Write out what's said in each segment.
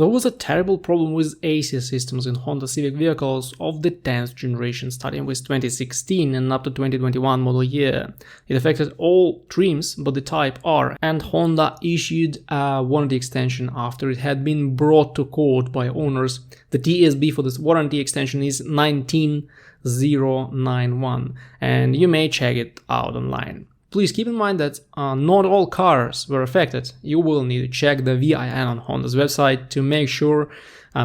There was a terrible problem with AC systems in Honda Civic vehicles of the 10th generation, starting with 2016 and up to 2021 model year. It affected all trims but the Type R, and Honda issued a warranty extension after it had been brought to court by owners. The TSB for this warranty extension is 19091, and you may check it out online. Please keep in mind that not all cars were affected. You will need to check the VIN on Honda's website to make sure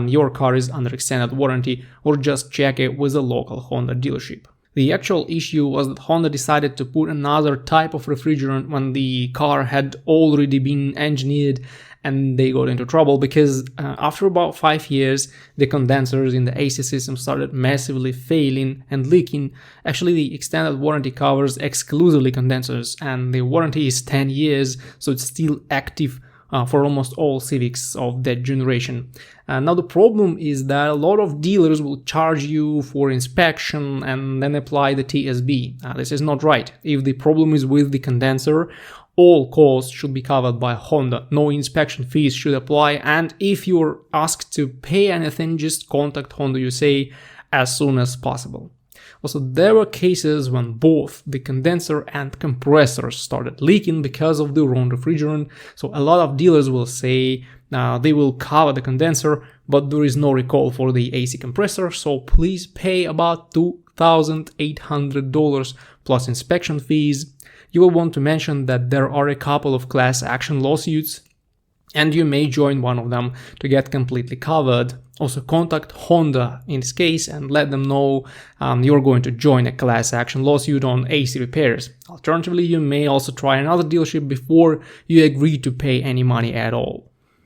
your car is under extended warranty, or just check it with a local Honda dealership. The actual issue was that Honda decided to put another type of refrigerant when the car had already been engineered, and they got into trouble because after about 5 years, the condensers in the AC system started massively failing and leaking. Actually, the extended warranty covers exclusively condensers, and the warranty is 10 years, so it's still active for almost all Civics of that generation. Now the problem is that a lot of dealers will charge you for inspection and then apply the TSB. This is not right. If the problem is with the condenser, all costs should be covered by Honda. No inspection fees should apply, and if you're asked to pay anything, just contact Honda USA as soon as possible. Also, there were cases when both the condenser and compressors started leaking because of the wrong refrigerant. So a lot of dealers will say they will cover the condenser, but there is no recall for the AC compressor, so please pay about $2,800 plus inspection fees. You will want to mention that there are a couple of class action lawsuits, and you may join one of them to get completely covered. Also, contact Honda in this case and let them know you're going to join a class action lawsuit on AC repairs. Alternatively, you may also try another dealership before you agree to pay any money at all.